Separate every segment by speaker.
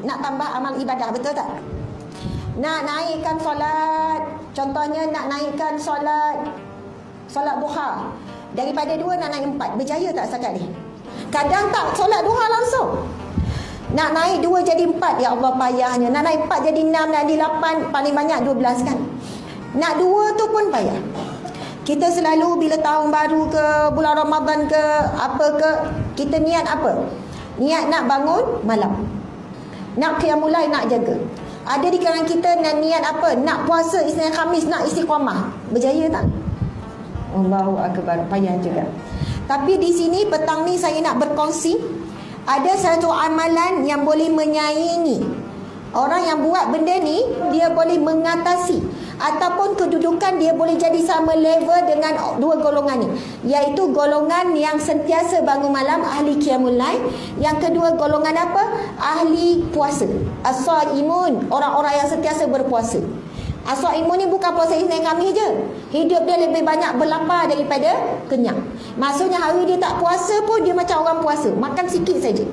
Speaker 1: Nak tambah amal ibadah, betul tak? Nak naikkan solat, contohnya nak naikkan solat duha, daripada 2 nak naik 4, berjaya tak setakat ni? Kadang tak solat duha langsung, nak naik 2 jadi 4, ya Allah payahnya. Nak naik 4 jadi 6, nak jadi 8, paling banyak 12 kan. Nak 2 tu pun payah. Kita selalu bila tahun baru ke, bulan Ramadan ke, apa ke, kita niat apa? Niat nak bangun malam, nak qiyamul lail, nak jaga. Ada di kalangan kita nak niat apa? Nak puasa Isnin Khamis, nak istiqamah. Berjaya tak? Allahu Akbar, payah juga. Tapi di sini petang ni saya nak berkongsi, ada satu amalan yang boleh menyaingi. Orang yang buat benda ni, dia boleh mengatasi, ataupun kedudukan dia boleh jadi sama level dengan 2 golongan ni, iaitu golongan yang sentiasa bangun malam, ahli qiyamul lail. Yang kedua golongan apa? Ahli puasa, as-shaimun, orang-orang yang sentiasa berpuasa. As-shaimun ni bukan puasa Isnin Khamis je, hidup dia lebih banyak berlapar daripada kenyang. Maksudnya hari dia tak puasa pun dia macam orang puasa, makan sikit saja.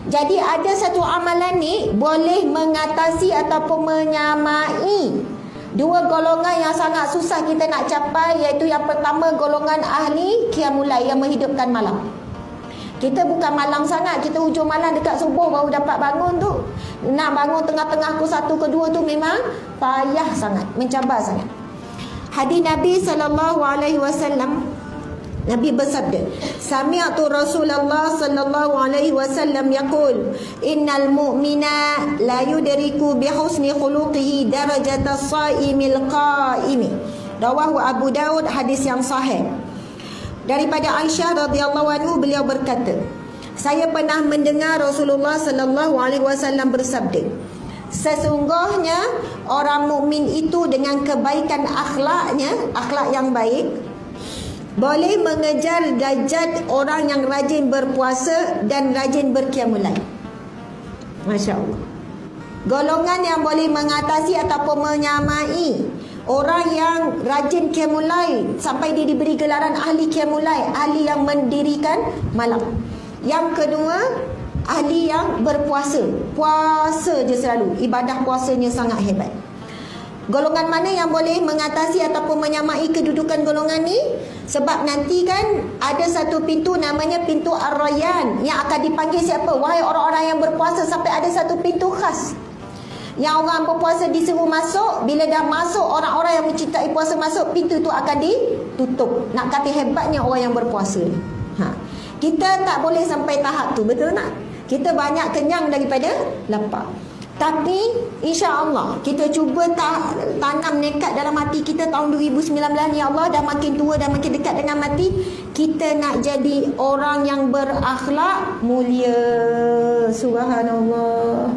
Speaker 1: Jadi ada satu amalan ni boleh mengatasi ataupun menyamai 2 golongan yang sangat susah kita nak capai, iaitu yang pertama golongan ahli qiyamul lail yang menghidupkan malam. Kita bukan malam sangat, kita hujung malam dekat subuh baru dapat bangun tu. Nak bangun tengah-tengah pukul 1 ke 2 tu memang payah sangat, mencabar sangat. Hadis Nabi SAW, Nabi bersabda, sami'tu Rasulullah sallallahu alaihi wasallam yaqul, innal mu'mina la yudriku bi husni khuluqihi darajata as-shaimil qa'imi. Rawahu Abu Daud, hadis yang sahih. Daripada Aisyah radhiyallahu anhu, beliau berkata, saya pernah mendengar Rasulullah sallallahu alaihi wasallam bersabda, sesungguhnya orang mukmin itu dengan kebaikan akhlaknya, akhlak yang baik, boleh mengejar darjat orang yang rajin berpuasa dan rajin berqiyamul lail. Masya Allah. Golongan yang boleh mengatasi ataupun menyamai orang yang rajin qiyamul lail, sampai dia diberi gelaran ahli qiyamul lail, ahli yang mendirikan malam. Yang kedua, ahli yang berpuasa, puasa je selalu, ibadah puasanya sangat hebat. Golongan mana yang boleh mengatasi ataupun menyamai kedudukan golongan ni? Sebab nanti kan ada satu pintu namanya pintu Ar-Rayyan, yang akan dipanggil siapa? Wahai orang-orang yang berpuasa, sampai ada satu pintu khas yang orang berpuasa disuruh masuk. Bila dah masuk, orang-orang yang mencintai puasa masuk, pintu tu akan ditutup. Nak kata hebatnya orang yang berpuasa ni. Kita tak boleh sampai tahap tu, betul tak? Kita banyak kenyang daripada lapar. Tapi insya-Allah kita cuba tanam nekat dalam hati kita tahun 2019 ni, ya Allah, dah makin tua, dah makin dekat dengan mati, kita nak jadi orang yang berakhlak mulia. Subhanallah.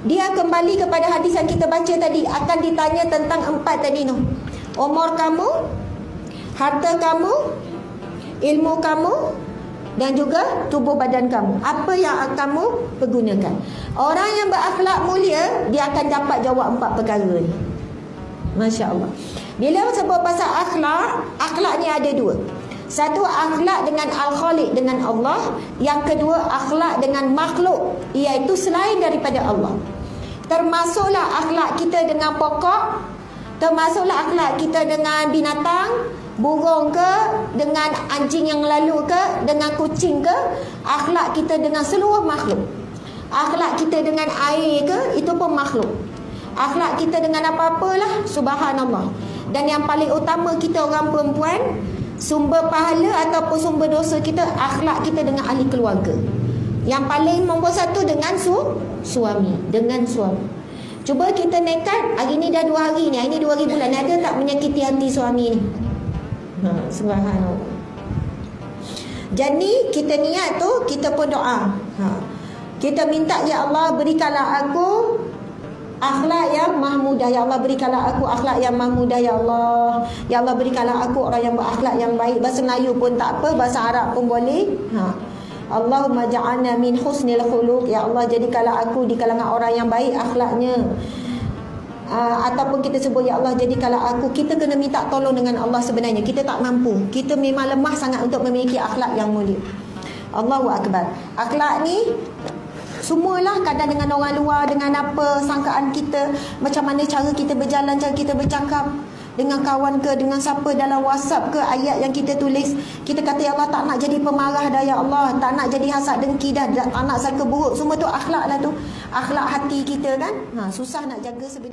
Speaker 1: Dia kembali kepada hadis yang kita baca tadi, akan ditanya tentang 4 tadi tu. Umur kamu, harta kamu, ilmu kamu, dan juga tubuh badan kamu. Apa yang kamu pergunakan? Orang yang berakhlak mulia, dia akan dapat jawab 4 perkara ni. Masya Allah. Bila sebut pasal akhlak, akhlak ni ada 2. Satu, akhlak dengan Al-Khaliq, dengan Allah. Yang kedua, akhlak dengan makhluk, iaitu selain daripada Allah. Termasuklah akhlak kita dengan pokok, termasuklah akhlak kita dengan binatang, burung ke, dengan anjing yang lalu ke, dengan kucing ke. Akhlak kita dengan seluruh makhluk. Akhlak kita dengan air ke, itu pun makhluk. Akhlak kita dengan apa-apalah, subhanallah. Dan yang paling utama, kita orang perempuan, sumber pahala ataupun sumber dosa kita, akhlak kita dengan ahli keluarga. Yang paling nombor 1 dengan suami, dengan suami. Cuba kita nekat, hari ni dah 2 hari ni, hari ni 2 hari bulan, ada tak menyakiti hati suami ni? Subhanallah. Jadi kita niat tu, kita pun doa. Kita minta, ya Allah, berikanlah aku akhlak yang mahmudah. Ya Allah, berikanlah aku akhlak yang mahmudah. Ya Allah, ya Allah, berikanlah aku orang yang berakhlak yang baik. Bahasa Melayu pun tak apa, bahasa Arab pun boleh. Allahumma ja'alna min husnil khuluq. Ya Allah, jadikanlah aku di kalangan orang yang baik akhlaknya. Ataupun kita sebut, ya Allah, jadikanlah aku. Kita kena minta tolong dengan Allah sebenarnya. Kita tak mampu. Kita memang lemah sangat untuk memiliki akhlak yang mulia. Allahu Akbar. Akhlak ni Semualah kadang dengan orang luar, dengan apa sangkaan kita, macam mana cara kita berjalan, cara kita bercakap dengan kawan ke, dengan siapa dalam WhatsApp ke, ayat yang kita tulis, kita kata ya Allah tak nak jadi pemarah dah ya Allah, tak nak jadi hasad dengki dah, tak nak sangka buruk, semua tu akhlak lah tu, akhlak hati kita kan. Susah nak jaga sebenarnya.